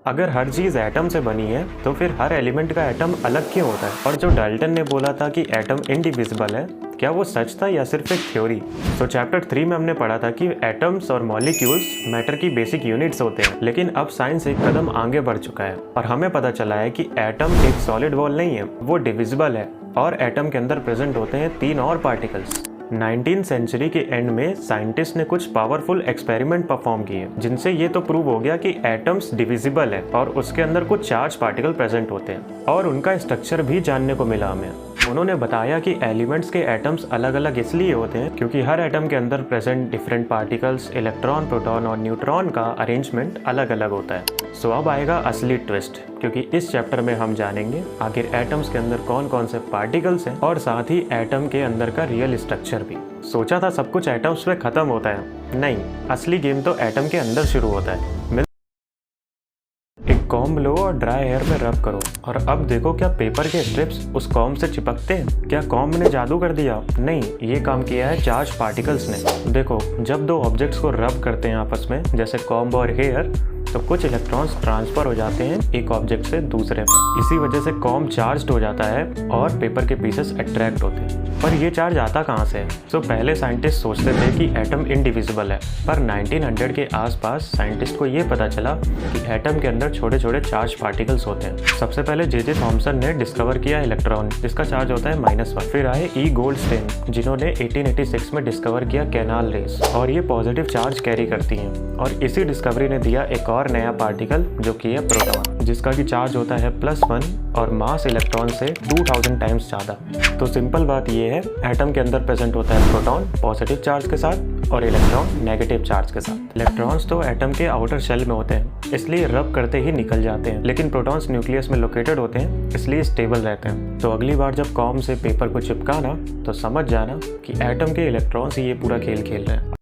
अगर हर चीज़ एटम से बनी है तो फिर हर एलिमेंट का एटम अलग क्यों होता है? और जो डाल्टन ने बोला था कि एटम इनडिविजिबल है, क्या वो सच था या सिर्फ एक थ्योरी? तो चैप्टर 3 में हमने पढ़ा था कि एटम्स और मॉलिक्यूल्स मैटर की बेसिक यूनिट्स होते हैं, लेकिन अब साइंस एक कदम आगे बढ़ चुका है और हमें पता चला है कि एटम एक सॉलिड बॉल नहीं है, वो डिविजिबल है और एटम के अंदर प्रेजेंट होते हैं 3 और पार्टिकल्स। 19th सेंचुरी के एंड में साइंटिस्ट ने कुछ पावरफुल एक्सपेरिमेंट परफॉर्म किए जिनसे ये तो प्रूव हो गया कि एटम्स डिविजिबल है और उसके अंदर कुछ चार्ज पार्टिकल प्रेजेंट होते हैं और उनका स्ट्रक्चर भी जानने को मिला हमें। उन्होंने बताया कि एलिमेंट्स के एटम्स अलग अलग इसलिए होते हैं क्योंकि हर एटम के अंदर present different particles, electron, proton और न्यूट्रॉन का अरेंजमेंट अलग अलग होता है। सो अब आएगा असली ट्विस्ट, क्योंकि इस चैप्टर में हम जानेंगे आखिर एटम्स के अंदर कौन कौन से पार्टिकल्स हैं और साथ ही एटम के अंदर का रियल स्ट्रक्चर भी। सोचा था सब कुछ एटम्स में खत्म होता है, नहीं, असली गेम तो एटम के अंदर शुरू होता है। एक कॉम्ब लो और ड्राई एयर में रब करो और अब देखो क्या पेपर के स्ट्रिप्स उस कॉम्ब से चिपकते हैं? क्या कॉम्ब ने जादू कर दिया? नहीं, ये काम किया है चार्ज पार्टिकल्स ने। देखो, जब दो ऑब्जेक्ट्स को रब करते हैं आपस में, जैसे कॉम्ब और हेयर, तो कुछ इलेक्ट्रॉन्स ट्रांसफर हो जाते हैं एक ऑब्जेक्ट से दूसरे में। इसी वजह से कॉम्ब चार्ज्ड हो जाता है और पेपर के पीसेस अट्रैक्ट होते हैं। पर ये चार्ज आता कहाँ से है? तो पहले साइंटिस्ट सोचते थे कि एटम इनडिविजिबल है, पर 1900 के आसपास साइंटिस्ट को ये पता चला कि एटम के अंदर छोटे छोटे चार्ज पार्टिकल्स होते हैं। सबसे पहले जे थॉमसन ने डिस्कवर किया इलेक्ट्रॉन, जिसका चार्ज होता है -1। फिर आए ई गोल्डस्टेन, जिन्होंने 1886 में डिस्कवर किया कैनाल रेस, और ये पॉजिटिव चार्ज कैरी करती हैं। और इसी डिस्कवरी ने दिया एक और नया पार्टिकल जो कि है प्रोटॉन, जिसका की चार्ज होता है +1 और मास इलेक्ट्रॉन से 2000 टाइम्स ज़्यादा। तो सिंपल बात ये है, एटम के अंदर प्रेजेंट होता है प्रोटॉन पॉजिटिव चार्ज के साथ और इलेक्ट्रॉन नेगेटिव चार्ज के साथ। इलेक्ट्रॉन्स तो एटम के आउटर शेल में होते हैं, इसलिए रब करते ही निकल जाते हैं, लेकिन प्रोटॉन्स न्यूक्लियस में लोकेटेड होते हैं, इसलिए स्टेबल रहते हैं। तो अगली बार जब कॉम्ब से पेपर को चिपकाना तो समझ जाना कि एटम के इलेक्ट्रॉन्स ही ये पूरा खेल खेल रहे हैं।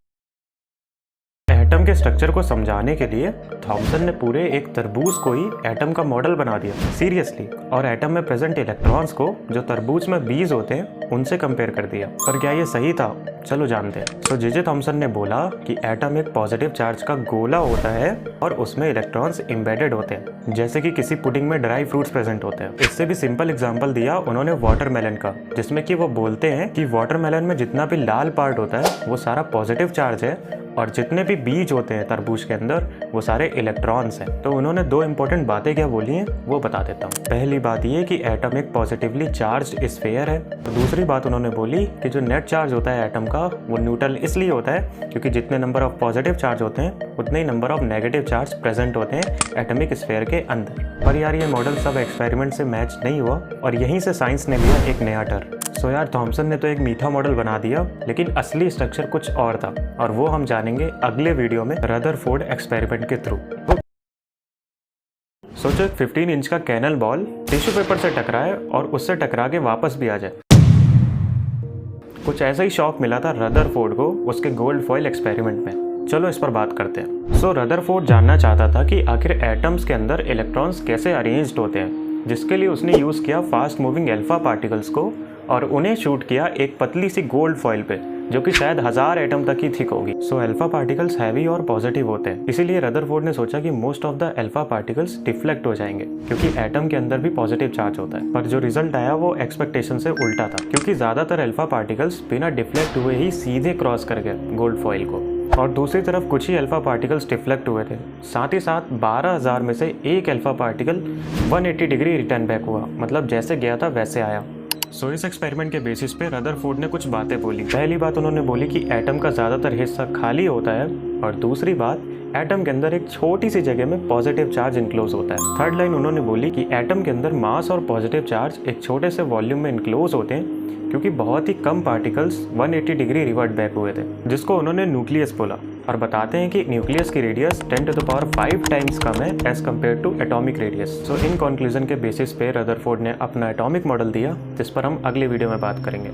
एटम के स्ट्रक्चर को समझाने के लिए थॉमसन ने पूरे एक तरबूज को ही एटम का मॉडल बना दिया, सीरियसली, और एटम में प्रेजेंट इलेक्ट्रॉन्स को जो तरबूज में बीज होते हैं उनसे कंपेयर कर दिया। पर क्या ये सही था? चलो जानते हैं। तो जे थॉमसन ने बोला कि एटम एक पॉजिटिव चार्ज का गोला होता है और उसमें इलेक्ट्रॉन्स एम्बेडेड होते हैं, जैसे कि किसी पुडिंग में ड्राई फ्रूट्स प्रेजेंट होते हैं। इससे भी सिंपल एग्जांपल दिया उन्होंने वाटरमेलन का, जिसमें कि वो बोलते हैं कि वाटरमेलन में जितना भी लाल पार्ट होता है वो सारा पॉजिटिव चार्ज है और जितने भी बीज होते हैं तरबूज के अंदर वो सारे इलेक्ट्रॉन्स हैं। तो उन्होंने 2 इंपॉर्टेंट बातें क्या बोली हैं वो बता देता हूँ। पहली बात ये कि एटम एक पॉजिटिवली चार्ज्ड स्फीयर है। तो दूसरी बात उन्होंने बोली कि जो नेट चार्ज होता है एटम का वो न्यूट्रल इसलिए होता है क्योंकि जितने नंबर ऑफ पॉजिटिव चार्ज होते हैं उतने ही number of negative charge present होते हैं एटमिक स्फीयर के अंदर। पर यार ये मॉडल सब एक्सपेरिमेंट से मैच नहीं हुआ और यहीं से साइंस ने लिया एक नया टर्न। सो यार, थॉमसन ने तो एक मीठा मॉडल बना दिया, लेकिन असली स्ट्रक्चर कुछ और था और वो हम जानेंगे अगले वीडियो में रदरफोर्ड एक्सपेरिमेंट के थ्रू। सोचो एक 15 इंच का कैनल बॉल टिश्यू पेपर से टकराए और उससे टकरा के वापस भी आ जाए। कुछ ऐसा ही शॉक मिला था रदरफोर्ड को उसके गोल्ड फॉइल एक्सपेरिमेंट में। चलो इस पर बात करते हैं। सो रदरफोर्ड जानना चाहता था कि आखिर एटम्स के अंदर इलेक्ट्रॉन्स कैसे अरेंज्ड होते हैं, जिसके लिए उसने यूज़ किया फास्ट मूविंग अल्फा पार्टिकल्स को और उन्हें शूट किया एक पतली सी गोल्ड फॉइल पे, जो कि शायद 1000 एटम तक ही थिक होगी। सो अल्फा पार्टिकल्स हैवी और पॉजिटिव होते हैं, इसीलिए रदरफोर्ड ने सोचा कि most of the alpha particles deflect हो जाएंगे क्योंकि एटम के अंदर भी पॉजिटिव चार्ज होता है। पर जो रिजल्ट आया वो एक्सपेक्टेशन से उल्टा था, क्योंकि ज्यादातर अल्फा पार्टिकल्स बिना डिफ्लेक्ट हुए ही सीधे क्रॉस कर गए गोल्ड फॉइल को, और दूसरी तरफ कुछ ही अल्फा पार्टिकल्स डिफ्लेक्ट हुए थे। साथ ही साथ 12000 में से एक alpha particle 180 degree return back हुआ, मतलब जैसे गया था वैसे आया। सो इस एक्सपेरिमेंट के बेसिस पे रदरफोर्ड ने कुछ बातें बोली। पहली बात उन्होंने बोली कि एटम का ज़्यादातर हिस्सा खाली होता है, और दूसरी बात एटम के अंदर एक छोटी सी जगह में पॉजिटिव चार्ज इनक्लोज होता है। थर्ड लाइन उन्होंने बोली कि एटम के अंदर मास और पॉजिटिव चार्ज एक छोटे से वॉल्यूम में इनक्लोज होते हैं क्योंकि बहुत ही कम पार्टिकल्स 180 डिग्री रिवर्ट बैक हुए थे, जिसको उन्होंने न्यूक्लियस बोला। और बताते हैं कि न्यूक्लियस की रेडियस 10⁵ टाइम्स कम है as compared to atomic radius. So in conclusion के बेसिस पे रदरफोर्ड ने अपना एटॉमिक मॉडल दिया, जिस पर हम अगले वीडियो में बात करेंगे।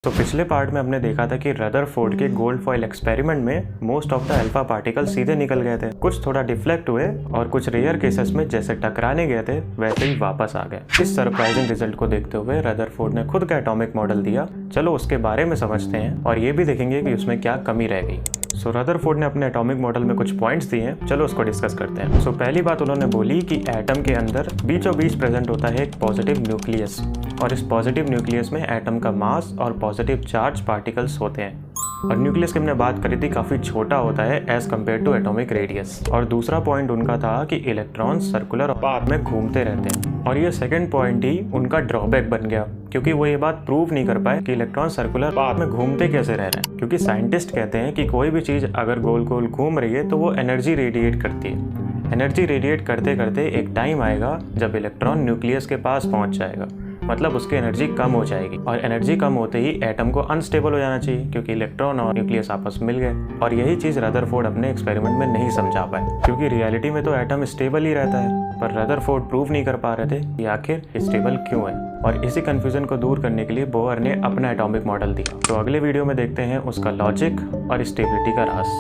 तो पिछले पार्ट में हमने देखा था कि रदरफोर्ड के गोल्ड फॉइल एक्सपेरिमेंट में most of the alpha particle सीधे निकल गए थे, कुछ थोड़ा डिफ्लेक्ट हुए और कुछ रेयर केसेस में जैसे टकराने गए थे वैसे ही वापस आ गए। इस सरप्राइजिंग रिजल्ट को देखते हुए रदरफोर्ड ने खुद का एटॉमिक मॉडल दिया। चलो उसके बारे में समझते हैं और ये भी देखेंगे कि उसमें क्या कमी रह गई। सो रदरफोर्ड ने अपने एटॉमिक मॉडल में कुछ पॉइंट्स दिए हैं, चलो उसको डिस्कस करते हैं। सो पहली बात उन्होंने बोली कि एटम के अंदर बीचों बीच प्रेजेंट होता है एक पॉजिटिव न्यूक्लियस, और इस पॉजिटिव न्यूक्लियस में एटम का मास और पॉजिटिव चार्ज पार्टिकल्स होते हैं। और न्यूक्लियस की हमने बात करी थी, काफ़ी छोटा होता है as compared to atomic radius. और दूसरा पॉइंट उनका था कि इलेक्ट्रॉन्स सर्कुलर पाथ में घूमते रहते हैं, और ये सेकंड पॉइंट ही उनका ड्रॉबैक बन गया, क्योंकि वो ये बात प्रूव नहीं कर पाए कि इलेक्ट्रॉन सर्कुलर पाथ में घूमते कैसे रह रहे हैं। क्योंकि साइंटिस्ट कहते हैं कि कोई भी चीज़ अगर गोल गोल घूम रही है तो वो एनर्जी रेडिएट करती है। एनर्जी रेडिएट करते करते एक टाइम आएगा जब इलेक्ट्रॉन न्यूक्लियस के पास पहुंच जाएगा, मतलब उसकी एनर्जी कम हो जाएगी, और एनर्जी कम होते ही एटम को अनस्टेबल हो जाना चाहिए, क्योंकि इलेक्ट्रॉन और न्यूक्लियस आपस में मिल गए। और यही चीज़ रदरफोर्ड अपने एक्सपेरिमेंट में नहीं समझा पाए, क्योंकि रियलिटी में तो एटम स्टेबल ही रहता है, पर रदरफोर्ड प्रूव नहीं कर पा रहे थे कि आखिर स्टेबल क्यों है। और इसी कंफ्यूजन को दूर करने के लिए बोहर ने अपना एटॉमिक मॉडल दिया। तो अगले वीडियो में देखते हैं उसका लॉजिक और स्टेबिलिटी का राज।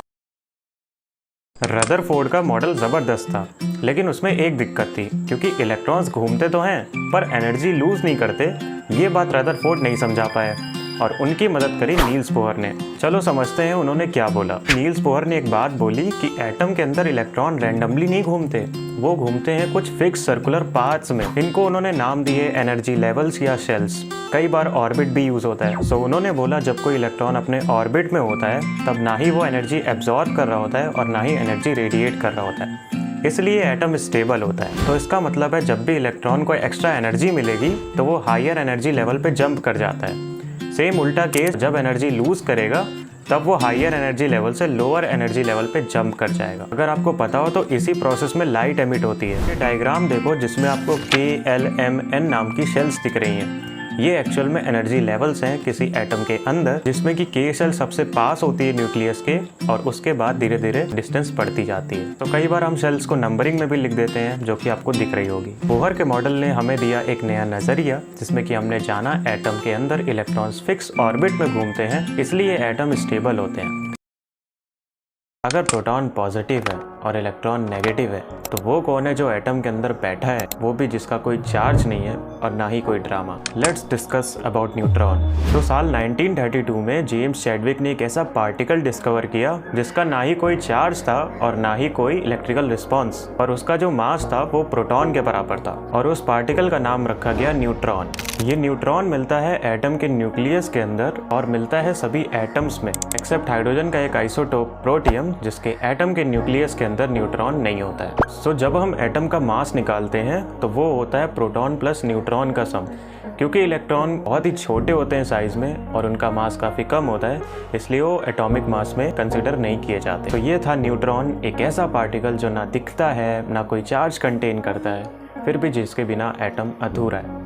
रदरफोर्ड का मॉडल ज़बरदस्त था, लेकिन उसमें एक दिक्कत थी, क्योंकि इलेक्ट्रॉन्स घूमते तो हैं पर एनर्जी लूज नहीं करते। ये बात रदरफोर्ड नहीं समझा पाए, और उनकी मदद करी नील्स बोहर ने। चलो समझते हैं उन्होंने क्या बोला। नील्स बोहर ने एक बात बोली कि एटम के अंदर इलेक्ट्रॉन रैंडमली नहीं घूमते, वो घूमते हैं कुछ फिक्स सर्कुलर पाथ्स में। इनको उन्होंने नाम दिए एनर्जी लेवल्स या शेल्स। कई बार ऑर्बिट भी यूज होता है। सो उन्होंने बोला जब कोई इलेक्ट्रॉन अपने ऑर्बिट में होता है तब ना ही वो एनर्जी एब्जॉर्ब कर रहा होता है और ना ही एनर्जी रेडिएट कर रहा होता है, इसलिए एटम स्टेबल होता है। तो इसका मतलब है जब भी इलेक्ट्रॉन को एक्स्ट्रा एनर्जी मिलेगी तो वो हायर एनर्जी लेवल पे जंप कर जाता है। सेम उल्टा केस, जब एनर्जी लूज करेगा तब वो हायर एनर्जी लेवल से लोअर एनर्जी लेवल पे जंप कर जाएगा। अगर आपको पता हो तो इसी प्रोसेस में लाइट एमिट होती है। ये डायग्राम देखो जिसमें आपको KLMN नाम की शेल्स दिख रही हैं। ये एक्चुअल में एनर्जी लेवल्स हैं किसी एटम के अंदर, जिसमें कि K शेल सबसे पास होती है न्यूक्लियस के, और उसके बाद धीरे धीरे डिस्टेंस बढ़ती जाती है। तो कई बार हम शेल्स को नंबरिंग में भी लिख देते हैं, जो कि आपको दिख रही होगी। बोहर के मॉडल ने हमें दिया एक नया नजरिया, जिसमें कि हमने जाना एटम के अंदर इलेक्ट्रॉन्स फिक्स ऑर्बिट में घूमते हैं, इसलिए एटम स्टेबल होते हैं। अगर प्रोटॉन पॉजिटिव है और इलेक्ट्रॉन नेगेटिव है तो वो कौन है जो एटम के अंदर बैठा है, वो भी जिसका कोई चार्ज नहीं है और ना ही कोई drama. Let's discuss about neutron. तो साल 1932 में जेम्स चैडविक ने एक ऐसा पार्टिकल डिस्कवर किया जिसका ना ही कोई चार्ज था और ना ही कोई इलेक्ट्रिकल रिस्पॉन्स, और उसका जो मास था वो प्रोटॉन के बराबर था, और उस पार्टिकल का नाम रखा गया न्यूट्रॉन। ये न्यूट्रॉन मिलता है एटम के न्यूक्लियस के अंदर और मिलता है सभी एटम्स में एक्सेप्ट हाइड्रोजन का एक आइसोटोप प्रोटियम, जिसके एटम के न्यूक्लियस के अंदर न्यूट्रॉन नहीं होता है। सो जब हम एटम का मास निकालते हैं तो वो होता है प्रोटॉन प्लस न्यूट्रॉन का सम। क्योंकि इलेक्ट्रॉन बहुत ही छोटे होते हैं साइज में और उनका मास काफ़ी कम होता है, इसलिए वो एटॉमिक मास में कंसिडर नहीं किए जाते। तो ये था न्यूट्रॉन, एक ऐसा पार्टिकल जो ना दिखता है ना कोई चार्ज कंटेन करता है, फिर भी जिसके बिना एटम अधूरा है।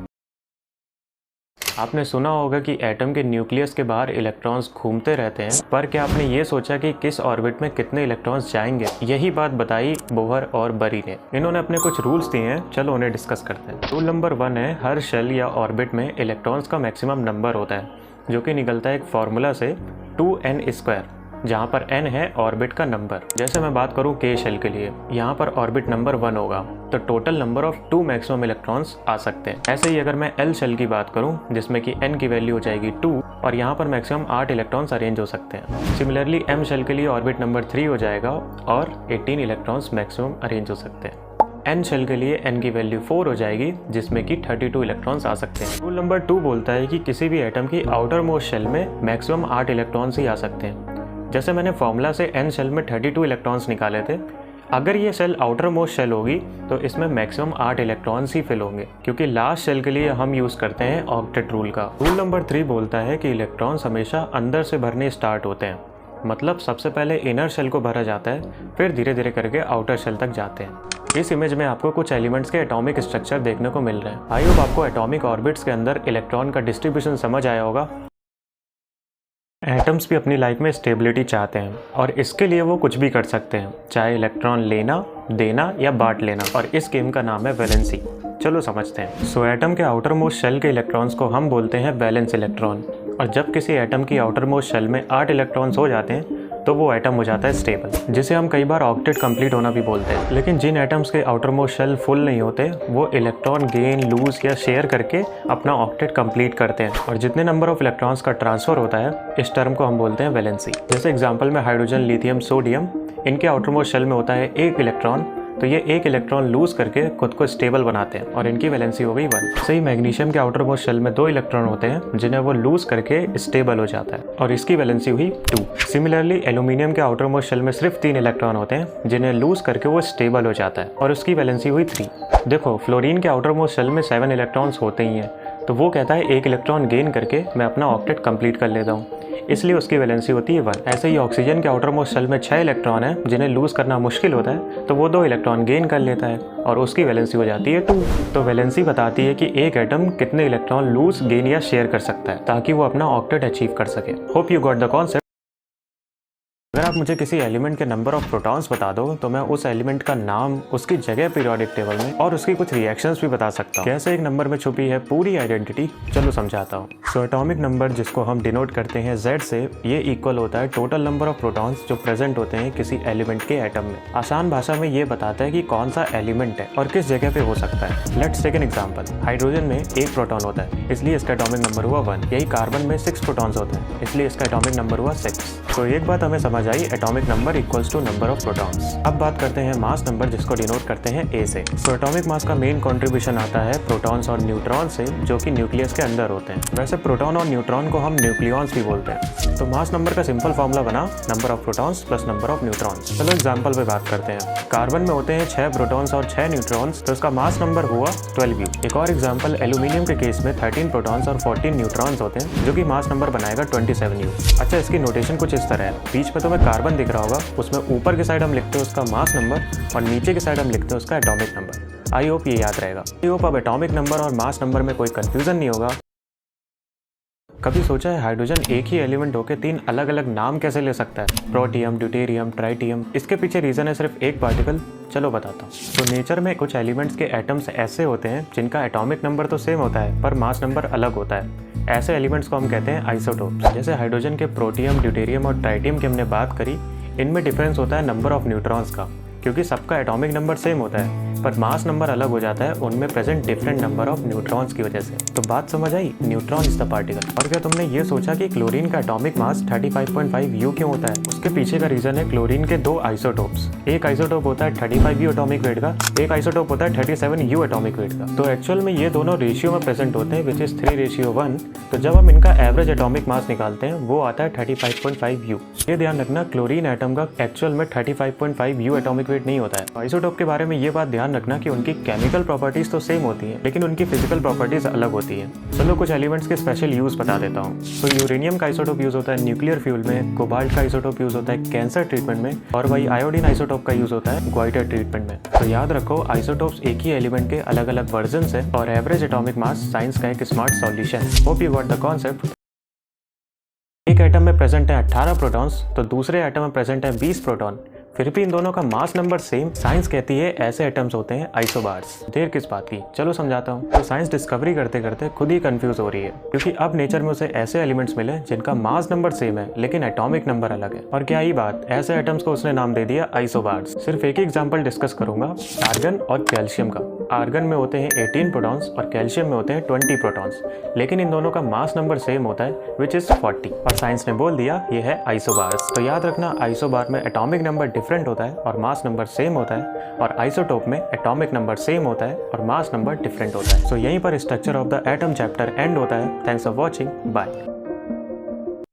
आपने सुना होगा कि एटम के न्यूक्लियस के बाहर इलेक्ट्रॉन्स घूमते रहते हैं, पर क्या आपने ये सोचा कि किस ऑर्बिट में कितने इलेक्ट्रॉन्स जाएंगे? यही बात बताई बोहर और बरी ने। इन्होंने अपने कुछ रूल्स दिए हैं, चलो उन्हें डिस्कस करते हैं। रूल नंबर 1 है हर शेल या ऑर्बिट में इलेक्ट्रॉन्स का मैक्सिमम नंबर होता है, जो कि निकलता है एक फॉर्मूला से 2n², जहाँ पर n है ऑर्बिट का नंबर। जैसे मैं बात करूँ K शेल के लिए, यहाँ पर ऑर्बिट नंबर 1 होगा, तो total number of 2 maximum electrons आ सकते हैं। ऐसे ही अगर मैं L शेल की बात करूँ, जिसमें कि n की वैल्यू हो जाएगी 2, और यहाँ पर मैक्सिमम 8 इलेक्ट्रॉन्स अरेंज हो सकते हैं। सिमिलरली M शेल के लिए ऑर्बिट नंबर 3 हो जाएगा और 18 इलेक्ट्रॉन्स मैक्सिमम अरेंज हो सकते हैं। N शेल के लिए n की वैल्यू 4 हो जाएगी, जिसमें कि 32 इलेक्ट्रॉन्स आ सकते हैं। रूल नंबर 2 बोलता है कि किसी भी एटम की आउटर मोस्ट शेल में मैक्सिमम 8 इलेक्ट्रॉन्स ही आ सकते हैं। जैसे मैंने फॉर्मूला से n शेल में 32 इलेक्ट्रॉन्स निकाले थे, अगर ये शेल आउटर मोस्ट शेल होगी तो इसमें मैक्सिमम 8 इलेक्ट्रॉन्स ही फिल होंगे, क्योंकि लास्ट शेल के लिए हम यूज़ करते हैं ऑक्टेट रूल का। रूल नंबर 3 बोलता है कि इलेक्ट्रॉन्स हमेशा अंदर से भरने स्टार्ट होते हैं, मतलब सबसे पहले इनर शेल को भरा जाता है, फिर धीरे धीरे करके आउटर शेल तक जाते हैं। इस इमेज में आपको कुछ एलिमेंट्स के एटॉमिक स्ट्रक्चर देखने को मिल रहे हैं। आई होप आपको एटॉमिक ऑर्बिट्स के अंदर इलेक्ट्रॉन का डिस्ट्रीब्यूशन समझ आया होगा। एटम्स भी अपनी लाइफ में स्टेबिलिटी चाहते हैं, और इसके लिए वो कुछ भी कर सकते हैं, चाहे इलेक्ट्रॉन लेना, देना या बांट लेना, और इस गेम का नाम है वैलेंसी। चलो समझते हैं। सो एटम के आउटर मोस्ट शेल के इलेक्ट्रॉन्स को हम बोलते हैं वैलेंस इलेक्ट्रॉन, और जब किसी एटम की आउटर मोस्ट शेल में 8 इलेक्ट्रॉन्स हो जाते हैं तो वो एटम हो जाता है स्टेबल, जिसे हम कई बार ऑक्टेट कंप्लीट होना भी बोलते हैं। लेकिन जिन एटम्स के आउटर मोस्ट शेल फुल नहीं होते वो इलेक्ट्रॉन गेन, लूज या शेयर करके अपना ऑक्टेट कंप्लीट करते हैं, और जितने नंबर ऑफ इलेक्ट्रॉन्स का ट्रांसफर होता है इस टर्म को हम बोलते हैं वैलेंसी। जैसे एग्जांपल में हाइड्रोजन, लिथियम, सोडियम, इनके आउटर मोस्ट शेल में होता है एक इलेक्ट्रॉन, तो ये एक इलेक्ट्रॉन लूज करके खुद को स्टेबल बनाते हैं और इनकी वैलेंसी हो गई 1। सही मैग्नीशियम के आउटर मोस्ट शेल में 2 इलेक्ट्रॉन होते हैं जिन्हें वो लूज करके स्टेबल हो जाता है और इसकी वैलेंसी हुई 2। सिमिलरली एल्यूमिनियम के आउटर मोस्ट शेल में सिर्फ 3 इलेक्ट्रॉन होते हैं जिन्हें लूज करके वो स्टेबल हो जाता है और उसकी वैलेंसी हुई 3। देखो फ्लोरीन के आउटर मोस्ट शेल में 7 इलेक्ट्रॉन्स होते ही हैं, तो वो कहता है एक इलेक्ट्रॉन गेन करके मैं अपना ऑक्टेट कंप्लीट कर लेता हूँ, इसलिए उसकी वैलेंसी होती है 1। ऐसे ही ऑक्सीजन के आउटर मोस्ट शेल में 6 इलेक्ट्रॉन है जिन्हें लूज करना मुश्किल होता है, तो वो 2 इलेक्ट्रॉन गेन कर लेता है और उसकी वैलेंसी हो जाती है 2। तो वैलेंसी बताती है कि एक एटम कितने इलेक्ट्रॉन लूज, गेन या शेयर कर सकता है ताकि वो अपना ऑक्टेट अचीव कर सके। Hope you got the concept. अगर आप मुझे किसी एलिमेंट के नंबर ऑफ प्रोटॉन्स बता दो तो मैं उस एलिमेंट का नाम, उसकी जगह पीरियोडिक टेबल में और उसकी कुछ रिएक्शंस भी बता सकता हूँ। कैसे एक नंबर में छुपी है पूरी आइडेंटिटी, चलो समझाता हूँ। सो एटॉमिक नंबर जिसको हम डिनोट करते हैं Z से, ये इक्वल होता है टोटल नंबर ऑफ प्रोटॉन्स जो प्रेजेंट होते हैं किसी एलिमेंट के एटम में। आसान भाषा में ये बताता है कि कौन सा एलिमेंट है और किस जगह पे हो सकता है। Let's take an example. Hydrogen में 1 प्रोटॉन होता है, इसलिए इसका एटॉमिक नंबर हुआ 1। यही कार्बन में 6 प्रोटॉन्स होते हैं, इसलिए इसका एटॉमिक नंबर हुआ 6। तो एक बात हमें समझ आई, atomic number equals to number of protons. अब बात करते हैं मास नंबर जिसको डिनोट करते हैं A से। सो एटॉमिक मास का मेन कंट्रीब्यूशन आता है प्रोटॉन्स और न्यूट्रॉन से, जो कि न्यूक्लियस के अंदर होते हैं। वैसे प्रोटॉन और न्यूट्रॉन को हम न्यूक्लियॉन्स भी बोलते हैं। तो मास नंबर का सिंपल फॉर्मूला बना number of protons plus number of neutrons. चलो एग्जांपल पे बात करते हैं। कार्बन में होते हैं 6 प्रोटॉन्स और 6 न्यूट्रॉन्स, तो इसका मास नंबर हुआ 12U। एक और एग्जांपल एल्यूमिनियम के केस में 13 प्रोटॉन्स और 14 न्यूट्रॉन्स होते हैं, जो कि मास नंबर बनाएगा 27U। अच्छा, इसकी नोटेशन कुछ इस तरह है। बीच में तुम्हें कार्बन दिख रहा होगा, उसमें ऊपर की साइड हम लिखते हैं उसका मास नंबर और नीचे की साइड हम लिखते हैं उसका एटॉमिक नंबर। आई होप ये याद रहेगा। आई होप अब एटॉमिक नंबर और मास नंबर में कोई कंफ्यूजन नहीं होगा। कभी सोचा है हाइड्रोजन एक ही एलिमेंट होकर 3 अलग अलग नाम कैसे ले सकता है? Protium, deuterium, tritium. इसके पीछे रीजन है सिर्फ एक पार्टिकल। चलो बताता हूँ। तो नेचर में कुछ एलिमेंट्स के एटम्स ऐसे होते हैं जिनका एटॉमिक नंबर तो सेम होता है पर मास नंबर अलग होता है। ऐसे एलिमेंट्स को हम कहते हैं आइसोटोप्स। जैसे हाइड्रोजन के प्रोटियम, ड्यूटेरियम और ट्राइटियम की हमने बात करी, इनमें डिफरेंस होता है नंबर ऑफ न्यूट्रॉन्स का, क्योंकि सबका एटॉमिक नंबर सेम होता है पर मास नंबर अलग हो जाता है उनमें present different number of neutrons की वजह से। तो बात समझ आई? Neutron is the particle. और क्या तुमने ये सोचा कि क्लोरीन का एटॉमिक मास 35.5U क्यों होता है? उसके पीछे का रीजन है क्लोरीन के 2 आइसोटोप्स। एक आइसोटोप होता है 35U एटॉमिक वेट का, एक आइसोटोप होता है 37U एटॉमिक वेट का। तो एक्चुअल में ये दोनों रेशियो में प्रेजेंट होते हैं, विच इज 3:1। तो जब हम इनका एवरेज एटॉमिक मास निकालते हैं वो आता है 35.5U। ये ध्यान रखना, क्लोरीन एटम का एक्चुअल में 35.5U एटॉमिक वेट नहीं होता है। आइसोटोप के बारे में ये बात ध्यान रखना कि उनकी केमिकल प्रॉपर्टीज तो सेम होती हैं लेकिन उनकी फिजिकल प्रॉपर्टीज अलग होती हैं। चलो कुछ एलिमेंट्स के स्पेशल यूज बता देता हूँ। तो यूरेनियम का आइसोटोप यूज होता है न्यूक्लियर फ्यूल में, कोबाल्ट का आइसोटोप यूज होता है कैंसर ट्रीटमेंट में, और वही आयोडीन आइसोटोप का यूज होता है ग्वाइटर ट्रीटमेंट में। तो याद रखो, आइसोटोप्स एक ही एलिमेंट के अलग अलग वर्जन्स है और एवरेज एटॉमिक मास साइंस का एक smart solution. Hope you got the concept. एक एटम में प्रेजेंट है 18 प्रोटॉन्स तो दूसरे एटम में प्रेजेंट है 20 प्रोटॉन, फिर भी इन दोनों का मास नंबर सेम। साइंस कहती है ऐसे एटम्स होते हैं आइसोबार्स। देर किस बात की, चलो समझाता हूँ। तो साइंस डिस्कवरी करते करते खुद ही कंफ्यूज हो रही है, क्योंकि अब नेचर में उसे ऐसे एलिमेंट्स मिले जिनका मास नंबर सेम है लेकिन एटॉमिक नंबर अलग है। और क्या ही बात, ऐसे एटम्स को उसने नाम दे दिया आइसोबार्स। सिर्फ एक ही एग्जाम्पल डिस्कस करूंगा, आर्गन और कैल्शियम का। आर्गन में होते हैं 18 प्रोटॉन्स और कैल्शियम में होते हैं 20 प्रोटॉन्स, लेकिन इन दोनों का मास नंबर सेम होता है विच इज 40, और साइंस ने बोल दिया ये है आइसोबार्स। तो याद रखना, आइसोबार में एटॉमिक नंबर डिफरेंट होता है और मास नंबर सेम होता है, और आइसोटोप में एटॉमिक नंबर सेम होता है और मास नंबर डिफरेंट होता है। सो यहीं पर structure of the atom chapter end होता है। Thanks for watching, bye.